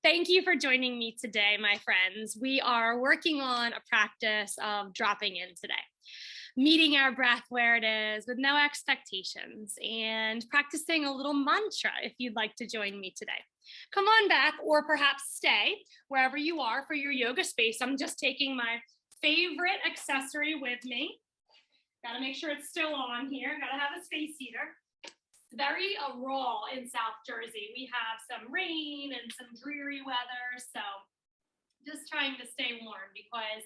Thank you for joining me today, my friends. We are working on a practice of dropping in today, meeting our breath where it is with no expectations, and practicing a little mantra if you'd like to join me today. Come on back, or perhaps stay wherever you are for your yoga space. I'm just taking my favorite accessory with me. Gotta make sure it's still on here. Gotta have a space heater. It's very raw in South Jersey. We have some rain and some dreary weather, so just trying to stay warm because,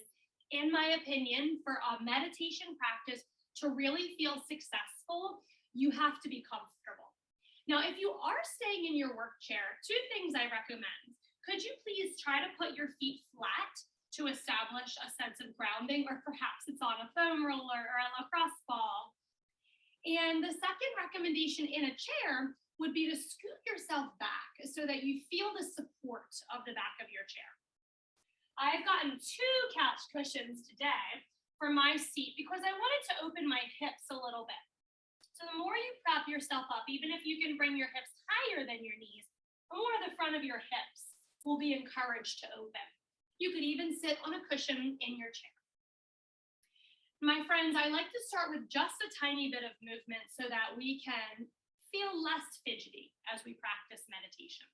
in my opinion, for a meditation practice to really feel successful, you have to be comfortable. Now, if you are staying in your work chair, two things I recommend. Could you please try to put your feet flat to establish a sense of grounding, or perhaps it's on a foam roller or a lacrosse ball. And the second recommendation in a chair would be to scoot yourself back so that you feel the support of the back of your chair. I've gotten 2 couch cushions today for my seat because I wanted to open my hips a little bit. So the more you prop yourself up, even if you can bring your hips higher than your knees, the more the front of your hips will be encouraged to open. You could even sit on a cushion in your chair. My friends, I like to start with just a tiny bit of movement so that we can feel less fidgety as we practice meditation.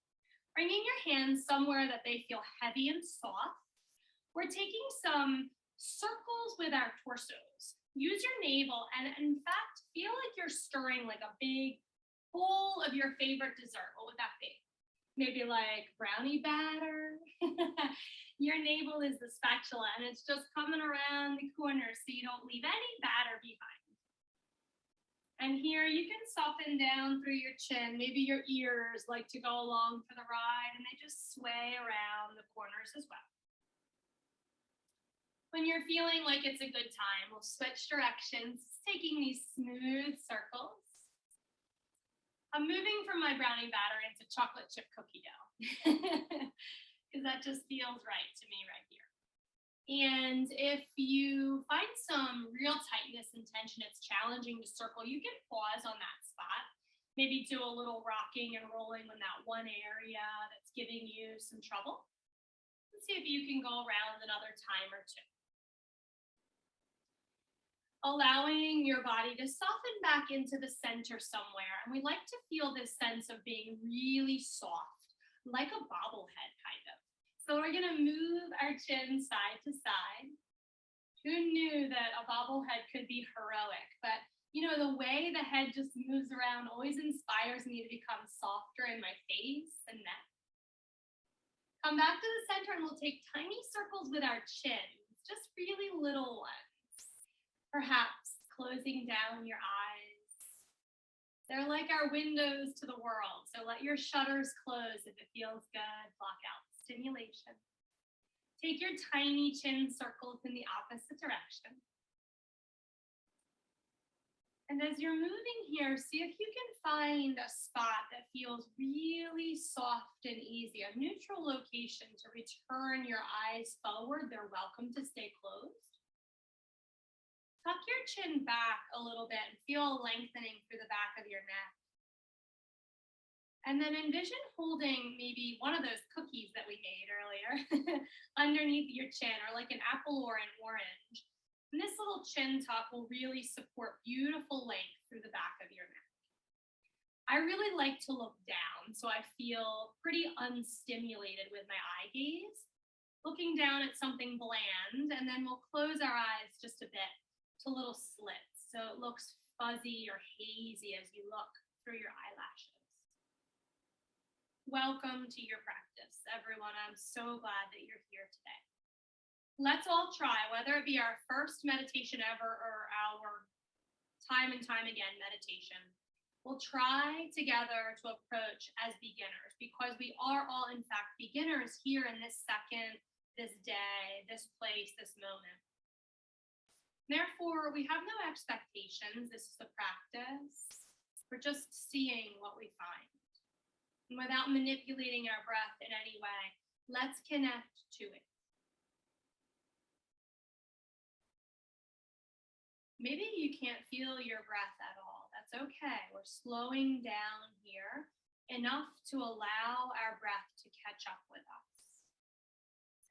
Bringing your hands somewhere that they feel heavy and soft. We're taking some circles with our torsos. Use your navel and, in fact, feel like you're stirring like a big bowl of your favorite dessert. What would that be? Maybe like brownie batter. Your navel is the spatula and it's just coming around the corner so you don't leave any batter behind. And here you can soften down through your chin. Maybe your ears like to go along for the ride and they just sway around the corners as well. When you're feeling like it's a good time, we'll switch directions, taking these smooth circles. I'm moving from my brownie batter into chocolate chip cookie dough because that just feels right to me right here. And if you find some real tightness and tension, it's challenging to circle, you can pause on that spot. Maybe do a little rocking and rolling in that one area that's giving you some trouble. Let's see if you can go around another time or two. Allowing your body to soften back into the center somewhere. And we like to feel this sense of being really soft, like a bobblehead kind of. So we're gonna move our chin side to side. Who knew that a bobblehead could be heroic? But you know, the way the head just moves around always inspires me to become softer in my face and neck. Come back to the center and we'll take tiny circles with our chin, just really little ones. Perhaps closing down your eyes. They're like our windows to the world, so let your shutters close if it feels good. Block out stimulation. Take your tiny chin circles in the opposite direction. And as you're moving here, see if you can find a spot that feels really soft and easy, a neutral location to return your eyes forward. They're welcome to stay closed. Tuck your chin back a little bit and feel a lengthening through the back of your neck. And then envision holding maybe one of those cookies that we ate earlier underneath your chin, or like an apple or an orange. And this little chin tuck will really support beautiful length through the back of your neck. I really like to look down, so I feel pretty unstimulated with my eye gaze. Looking down at something bland, and then we'll close our eyes just a bit to little slits, so it looks fuzzy or hazy as you look through your eyelashes. Welcome to your practice, everyone. I'm so glad that you're here today. Let's all try, whether it be our first meditation ever or our time and time again meditation. We'll try together to approach as beginners, because we are all, in fact, beginners here in this second, this day, this place, this moment. Therefore, we have no expectations. This is a practice. We're just seeing what we find. And without manipulating our breath in any way, let's connect to it. Maybe you can't feel your breath at all. That's okay. We're slowing down here enough to allow our breath to catch up with us.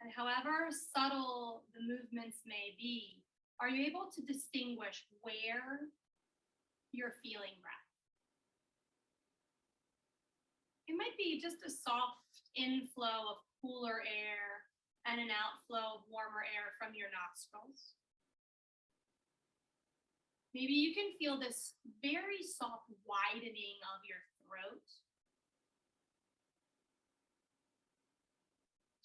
And however subtle the movements may be, are you able to distinguish where you're feeling breath? It might be just a soft inflow of cooler air and an outflow of warmer air from your nostrils. Maybe you can feel this very soft widening of your throat.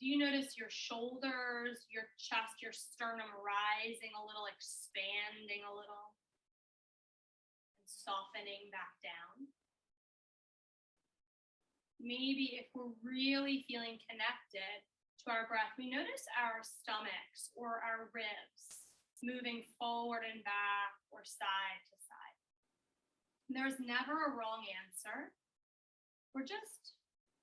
Do you notice your shoulders, your chest, your sternum rising a little, expanding a little, and softening back down? Maybe if we're really feeling connected to our breath, we notice our stomachs or our ribs moving forward and back or side to side. And there's never a wrong answer. We're just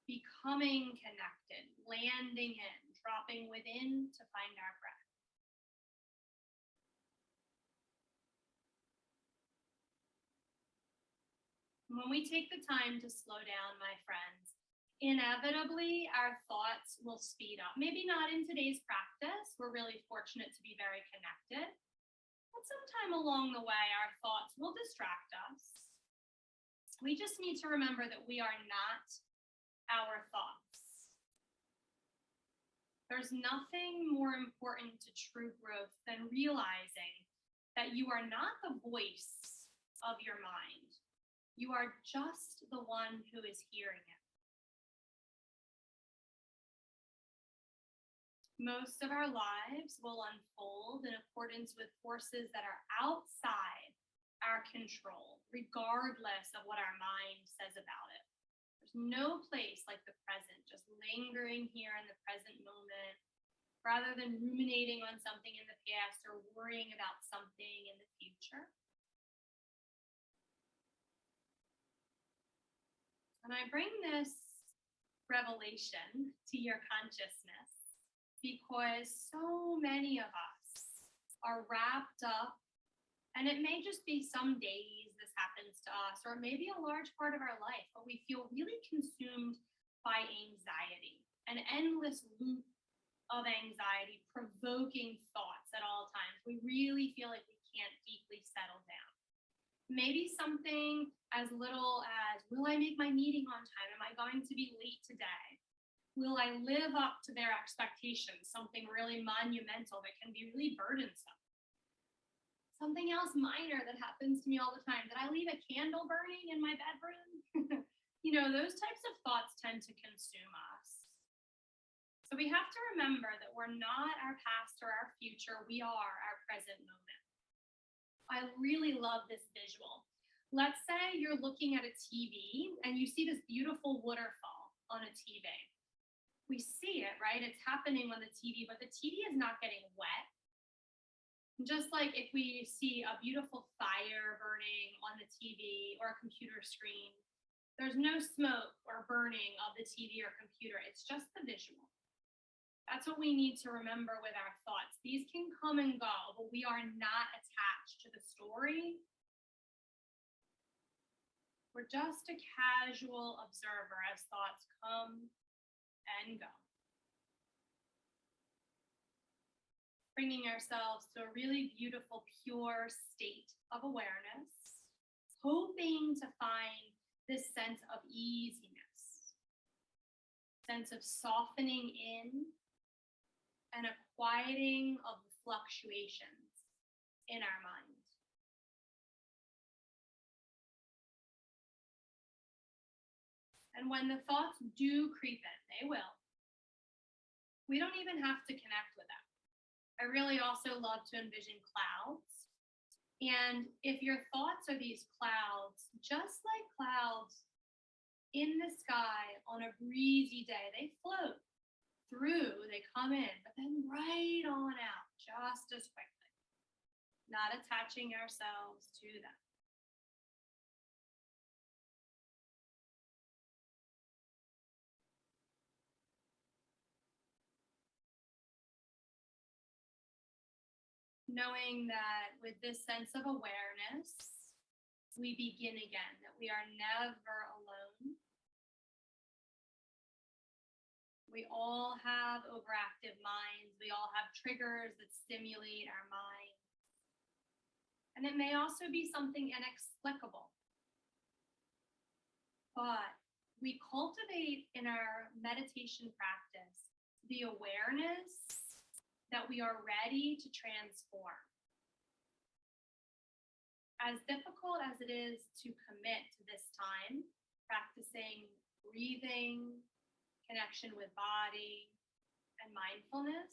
becoming connected, landing in, dropping within to find our breath. When we take the time to slow down, my friends, inevitably our thoughts will speed up. Maybe not in today's practice. We're really fortunate to be very connected. But sometime along the way, our thoughts will distract us. We just need to remember that we are not our thoughts. There's nothing more important to true growth than realizing that you are not the voice of your mind. You are just the one who is hearing it. Most of our lives will unfold in accordance with forces that are outside our control, regardless of what our mind says about it. There's no place like the present, just lingering here in the present moment, rather than ruminating on something in the past or worrying about something in the future. And I bring this revelation to your consciousness because so many of us are wrapped up, and it may just be some days this happens to us, or maybe a large part of our life, but we feel really consumed by anxiety, an endless loop of anxiety, provoking thoughts at all times. We really feel like we can't deeply settle down. Maybe something as little as, will I make my meeting on time? Am I going to be late today? Will I live up to their expectations? Something really monumental that can be really burdensome. Something else minor that happens to me all the time. Did I leave a candle burning in my bedroom? Those types of thoughts tend to consume us. So we have to remember that we're not our past or our future. We are our present moment. I really love this visual. Let's say you're looking at a TV and you see this beautiful waterfall on a TV. We see it, right? It's happening on the TV, but the TV is not getting wet. Just like if we see a beautiful fire burning on the TV or a computer screen, there's no smoke or burning of the TV or computer. It's just the visual. That's what we need to remember with our thoughts. These can come and go, but we are not attached to the story. We're just a casual observer as thoughts come and go. Bringing ourselves to a really beautiful, pure state of awareness, hoping to find this sense of easiness, sense of softening in, and a quieting of the fluctuations in our mind. And when the thoughts do creep in, they will, we don't even have to connect with them. I really also love to envision clouds. And if your thoughts are these clouds, just like clouds in the sky on a breezy day, they float through, they come in, but then right on out just as quickly, not attaching ourselves to them. Knowing that with this sense of awareness, we begin again, that we are never alone. We all have overactive minds. We all have triggers that stimulate our mind. And it may also be something inexplicable. But we cultivate in our meditation practice the awareness that we are ready to transform. As difficult as it is to commit to this time, practicing breathing, connection with body, and mindfulness,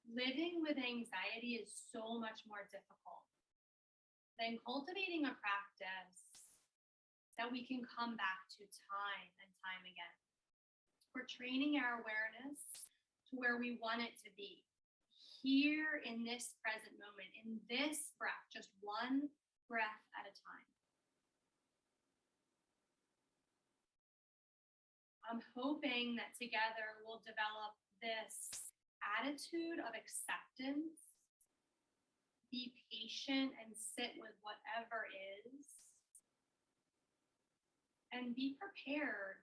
living with anxiety is so much more difficult than cultivating a practice that we can come back to time and time again. We're training our awareness to where we want it to be, here in this present moment, in this breath, just one breath at a time. I'm hoping that together we'll develop this attitude of acceptance, be patient and sit with whatever is, and be prepared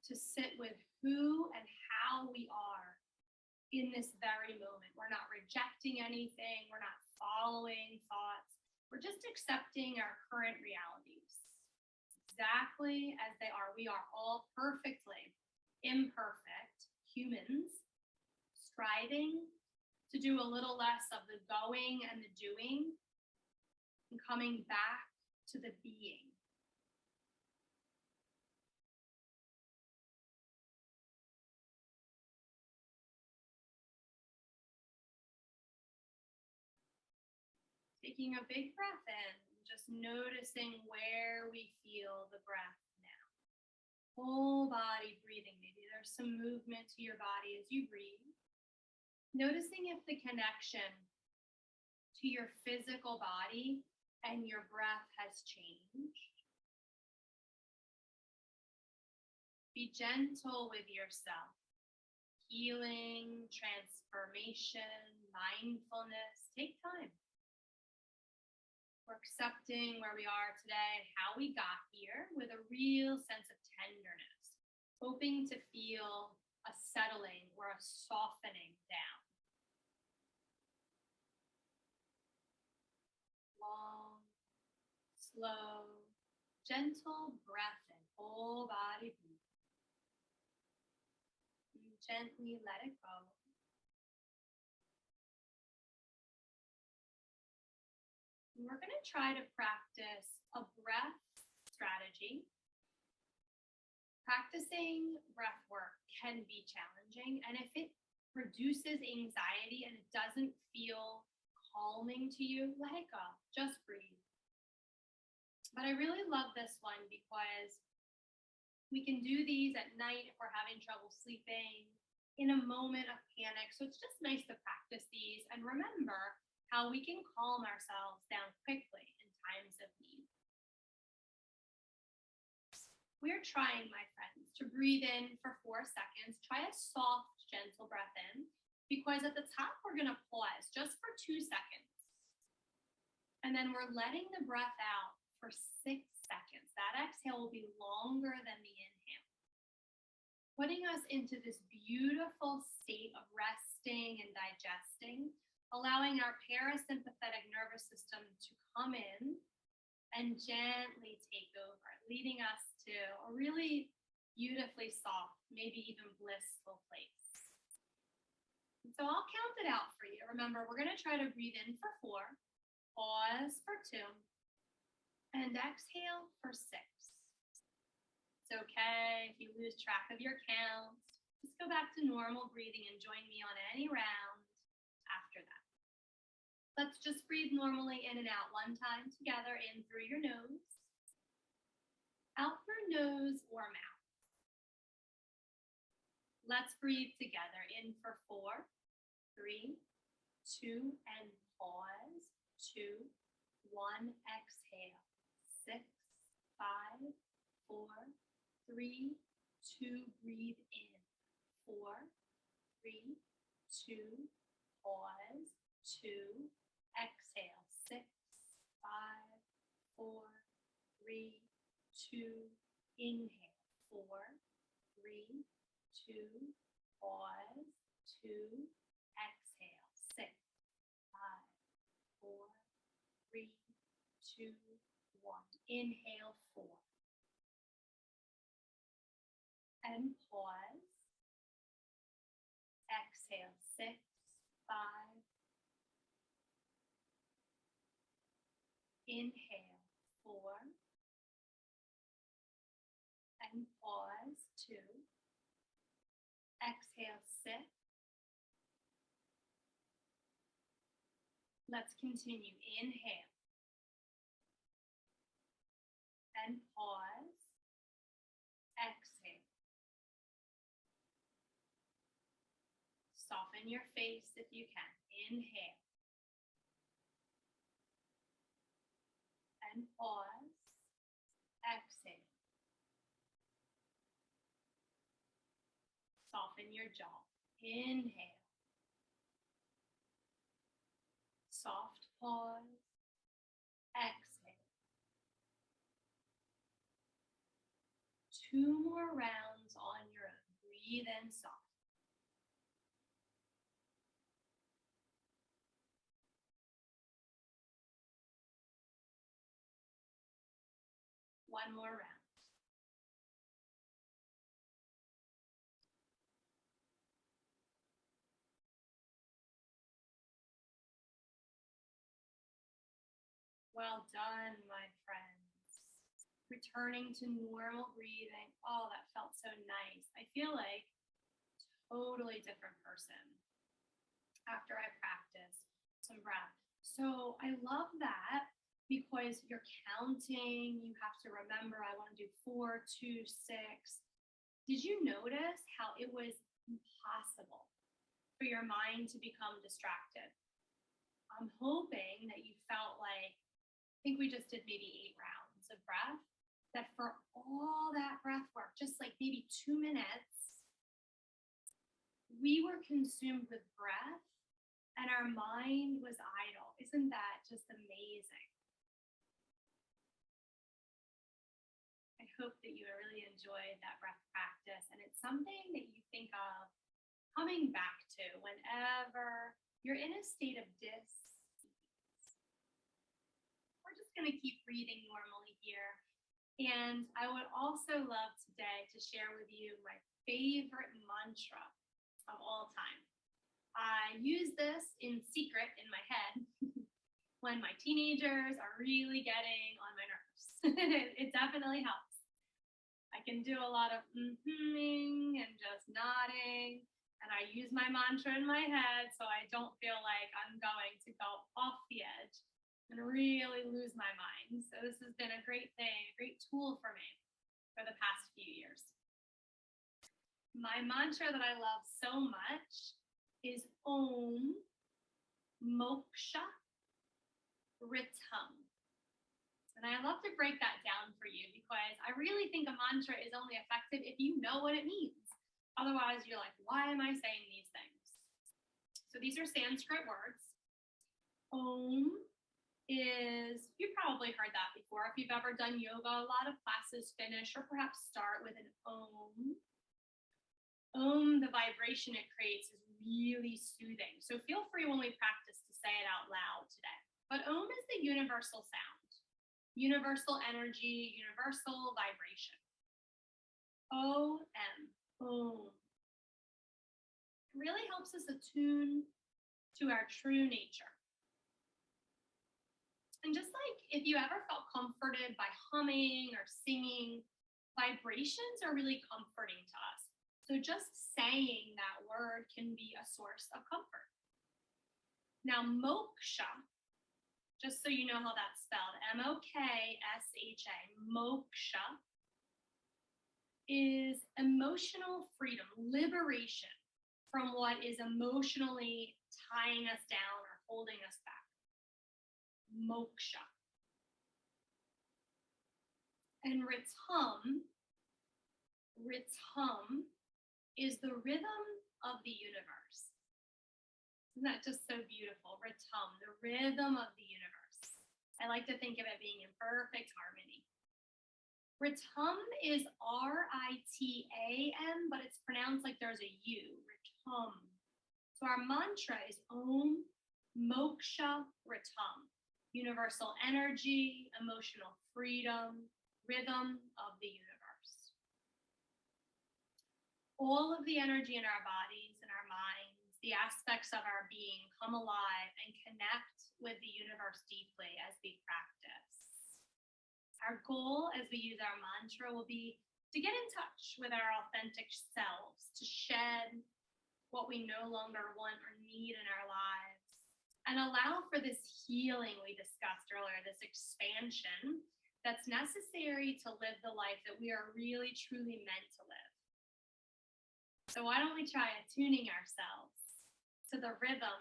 to sit with who and how we are in this very moment. We're not rejecting anything. We're not following thoughts. We're just accepting our current realities exactly as they are. We are all perfectly imperfect humans, striving to do a little less of the going and the doing and coming back to the being. Taking a big breath in, just noticing where we feel the breath now. Whole body breathing. Maybe there's some movement to your body as you breathe. Noticing if the connection to your physical body and your breath has changed. Be gentle with yourself. Healing, transformation, mindfulness. Take time. We're accepting where we are today, how we got here, with a real sense of tenderness, hoping to feel a settling or a softening down. Long, slow, gentle breath in, whole body breathing. And gently let it go. We're going to try to practice a breath strategy. Practicing breath work can be challenging, and if it produces anxiety and it doesn't feel calming to you, let it go. Just breathe. But I really love this one because we can do these at night if we're having trouble sleeping, in a moment of panic. So it's just nice to practice these and remember how we can calm ourselves down quickly in times of need. We're trying, my friends, to breathe in for 4 seconds. Try a soft, gentle breath in, because at the top, we're going to pause just for 2 seconds. And then we're letting the breath out for 6 seconds. That exhale will be longer than the inhale, putting us into this beautiful state of resting and digesting, allowing our parasympathetic nervous system to come in and gently take over, leading us to a really beautifully soft, maybe even blissful place. And so I'll count it out for you. Remember, we're going to try to breathe in for 4, pause for 2, and exhale for 6. It's okay if you lose track of your count. Just go back to normal breathing and join me on any round after that. Let's just breathe normally in and out one time together, in through your nose, out through nose or mouth. Let's breathe together, in for 4, 3, 2, and pause, 2, 1, exhale, 6, 5, 4, 3, 2, breathe in, 4, 3, 2, pause, 2, exhale, 6, 5, 4, 3, 2, inhale, 4, 3, 2, pause, 2, exhale, 6, 5, 4, 3, 2, 1. Inhale, 4. And pause. Exhale, 6, 5. Inhale, 4. And pause, 2. Exhale, 6. Let's continue. Inhale. And pause. Exhale. Soften your face if you can. Inhale. And pause. Exhale. Soften your jaw. Inhale. Soft pause. Exhale. 2 more rounds on your own. Breathe in soft. One more round. Well done, my friends. Returning to normal breathing. Oh, that felt so nice. I feel like a totally different person after I practice some breath. So I love that because you're counting. You have to remember, I want to do 4, 2, 6. Did you notice how it was impossible for your mind to become distracted? I'm hoping that you felt like, I think we just did maybe 8 rounds of breath, that for all that breath work, just like maybe 2 minutes, we were consumed with breath and our mind was idle. Isn't that just amazing? I hope that you really enjoyed that breath practice, and it's something that you think of coming back to whenever you're in a state of dis-ease. We're just going to keep breathing normally here. And I would also love today to share with you my favorite mantra of all time. I use this in secret in my head when my teenagers are really getting on my nerves. It definitely helps. I can do a lot of mm-hmm-ing and just nodding, and I use my mantra in my head so I don't feel like I'm going to go off the edge and really lose my mind. So this has been a great thing, a great tool for me for the past few years. My mantra that I love so much is Om Moksha Ritam. And I love to break that down for you because I really think a mantra is only effective if you know what it means. Otherwise, you're like, why am I saying these things? So these are Sanskrit words. Om is, you've probably heard that before. If you've ever done yoga, a lot of classes finish or perhaps start with an Om. Om, the vibration it creates is really soothing. So feel free when we practice to say it out loud today. But Om is the universal sound, universal energy, universal vibration. O-M, Om. It really helps us attune to our true nature. And just like if you ever felt comforted by humming or singing, vibrations are really comforting to us. So just saying that word can be a source of comfort. Now, moksha, just so you know how that's spelled, M-O-K-S-H-A, moksha, is emotional freedom, liberation from what is emotionally tying us down or holding us back. Moksha. And ritam is the rhythm of the universe. Isn't that just so beautiful? Ritam, the rhythm of the universe. I like to think of it being in perfect harmony. Ritam is Ritam, but it's pronounced like there's a U. Ritam. So our mantra is Om Moksha Ritam. Universal energy, emotional freedom, rhythm of the universe. All of the energy in our bodies and our minds, the aspects of our being come alive and connect with the universe deeply as we practice. Our goal as we use our mantra will be to get in touch with our authentic selves, to shed what we no longer want or need in our lives, and allow for this healing we discussed earlier, this expansion that's necessary to live the life that we are really truly meant to live. So why don't we try attuning ourselves to the rhythm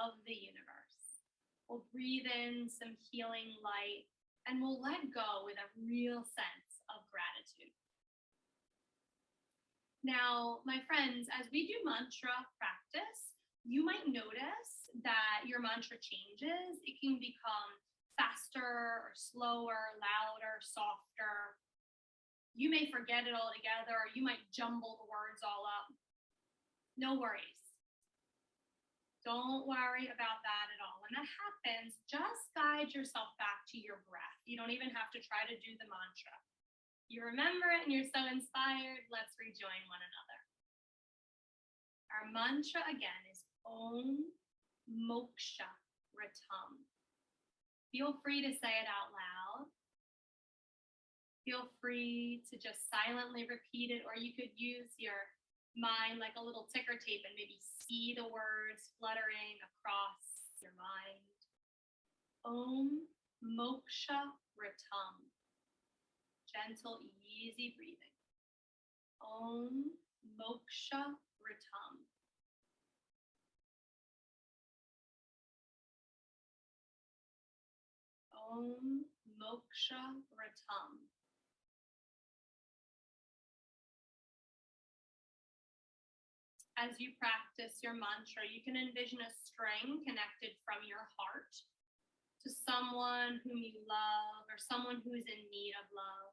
of the universe? We'll breathe in some healing light, and we'll let go with a real sense of gratitude. Now, my friends, as we do mantra practice, you might notice that your mantra changes. It can become faster or slower, louder, softer. You may forget it all together, or you might jumble the words all up. No worries. Don't worry about that at all. When that happens, just guide yourself back to your breath. You don't even have to try to do the mantra. You remember it and you're so inspired. Let's rejoin one another. Our mantra again is Om Moksha Ritam. Feel free to say it out loud. Feel free to just silently repeat it, or you could use your mind like a little ticker tape and maybe see the words fluttering across your mind. Om Moksha Ritam. Gentle, easy breathing. Om Moksha Ritam. Om Moksha Ritam. As you practice your mantra, you can envision a string connected from your heart to someone whom you love or someone who is in need of love.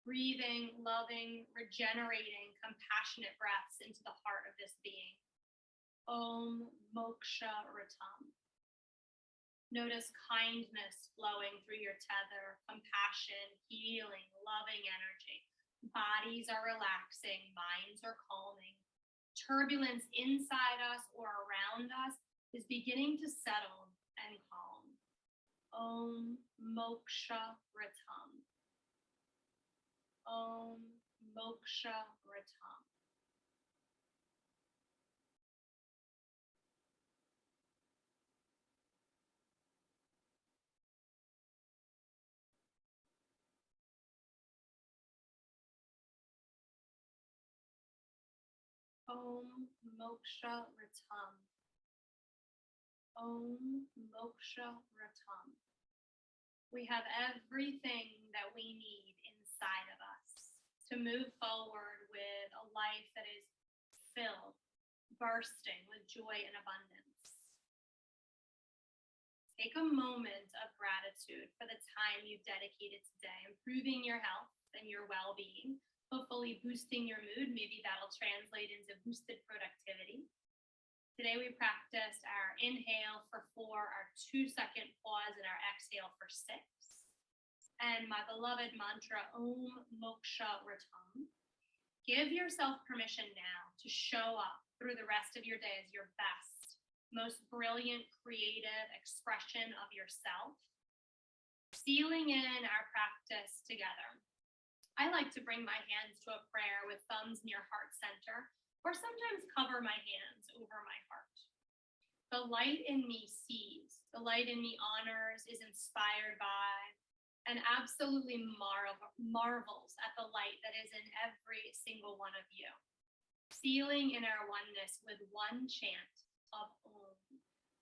Breathing, loving, regenerating, compassionate breaths into the heart of this being. Om Moksha Ritam. Notice kindness flowing through your tether, compassion, healing, loving energy. Bodies are relaxing, minds are calming. Turbulence inside us or around us is beginning to settle and calm. Om Moksha Ritam. Om Moksha Ritam. Om Moksha Ritam. Om Moksha Ritam. We have everything that we need inside of us to move forward with a life that is filled, bursting with joy and abundance. Take a moment of gratitude for the time you've dedicated today, improving your health and your well-being, hopefully boosting your mood. Maybe that'll translate into boosted productivity. Today we practiced our inhale for 4, our 2-second pause, and our exhale for 6. And my beloved mantra, Om Moksha Ritam. Give yourself permission now to show up through the rest of your day as your best, most brilliant, creative expression of yourself. Sealing in our practice together. I like to bring my hands to a prayer with thumbs near heart center, or sometimes cover my hands over my heart. The light in me sees, the light in me honors, is inspired by, and absolutely marvels at the light that is in every single one of you. Sealing in our oneness with one chant of Om,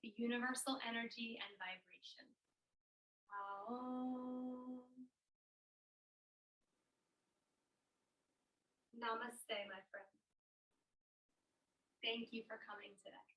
the universal energy and vibration. Om. Namaste, my friend. Thank you for coming today.